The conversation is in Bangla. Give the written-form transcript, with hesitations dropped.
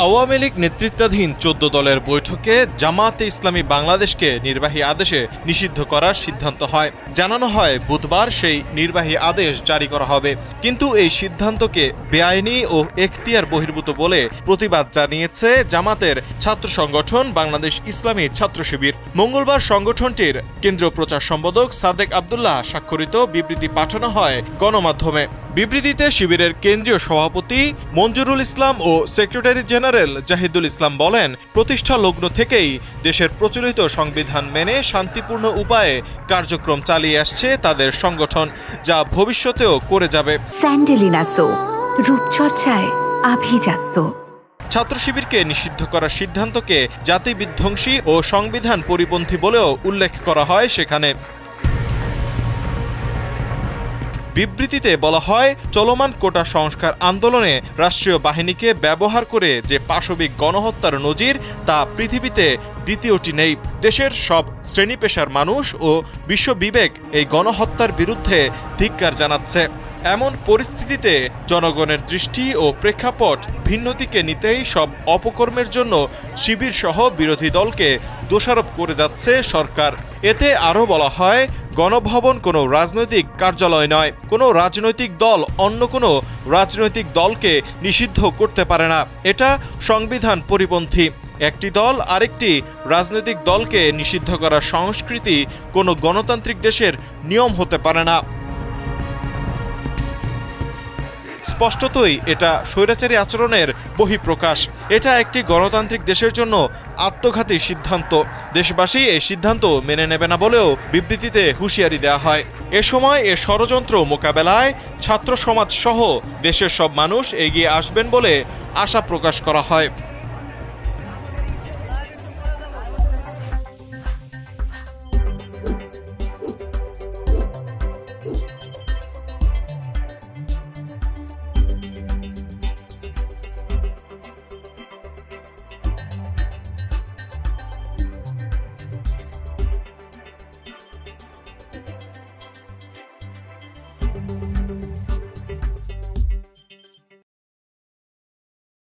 আওয়ামী লীগ নেতৃত্বাধীন ১৪ দলের বৈঠকে জামায়াতে ইসলামী বাংলাদেশকে নির্বাহী আদেশে নিষিদ্ধ করার সিদ্ধান্ত হয়। জানানো হয় বুধবার সেই নির্বাহী আদেশ জারি করা হবে। কিন্তু এই সিদ্ধান্তকে বেআইনি ও এখতিয়ার বহির্ভূত বলে প্রতিবাদ জানিয়েছে জামাতের ছাত্র সংগঠন বাংলাদেশ ইসলামী ছাত্র শিবির। মঙ্গলবার সংগঠনটির কেন্দ্রীয় প্রচার সম্পাদক সাদেক আব্দুল্লাহ স্বাক্ষরিত বিবৃতি পাঠানো হয় গণমাধ্যমে। বিবৃতিতে শিবিরের কেন্দ্রীয় সভাপতি মঞ্জুরুল ইসলাম ও সেক্রেটারি জেনারেল জাহিদুল ইসলাম বলেন, প্রতিষ্ঠা লগ্ন থেকেই দেশের প্রচলিত সংবিধান মেনে শান্তিপূর্ণ উপায়ে কার্যক্রম চালিয়ে আসছে তাদের সংগঠন, যা ভবিষ্যতেও করে যাবে। স্যান্ডেলিনা সো, রূপচর্চায় আভিজাত্য। ছাত্র শিবিরকে নিষিদ্ধ করার সিদ্ধান্তকে জাতি বিধ্বংসী ও সংবিধান পরিপন্থী বলেও উল্লেখ করা হয় সেখানে। বিবৃতিতে বলা হয়, চলমান কোটা সংস্কার আন্দোলনে রাষ্ট্রীয় বাহিনীকে ব্যবহার করে যে পাশবিক গণহত্যার নজির তা পৃথিবীতে দ্বিতীয়টি নেই। দেশের সব শ্রেণী পেশার মানুষ ও বিশ্ব বিবেক এই গণহত্যার বিরুদ্ধে ধিক্কার জানাচ্ছে। এমন পরিস্থিতিতে জনগণের দৃষ্টি ও প্রেক্ষাপট ভিন্ন দিকে নিতেই সব অপকর্মের জন্য শিবির সহ বিরোধী দলকে দোষারোপ করে যাচ্ছে সরকার। এতে আরও বলা হয়, গণভবন কোনো রাজনৈতিক কার্যালয় নয়। কোনো রাজনৈতিক দল অন্য কোনো রাজনৈতিক দলকে নিষিদ্ধ করতে পারে না। এটা সংবিধান পরিপন্থী। একটি দল আরেকটি রাজনৈতিক দলকে নিষিদ্ধ করার সংস্কৃতি কোনো গণতান্ত্রিক দেশের নিয়ম হতে পারে না। স্পষ্টতই এটা স্বৈরাচারী আচরণের বহিঃপ্রকাশ। এটা একটি গণতান্ত্রিক দেশের জন্য আত্মঘাতী সিদ্ধান্ত। দেশবাসী এই সিদ্ধান্ত মেনে নেবে না বলেও বিবৃতিতে হুঁশিয়ারি দেওয়া হয়। এ সময় এ ষড়যন্ত্র মোকাবেলায় ছাত্র সমাজ সহ দেশের সব মানুষ এগিয়ে আসবেন বলে আশা প্রকাশ করা হয়।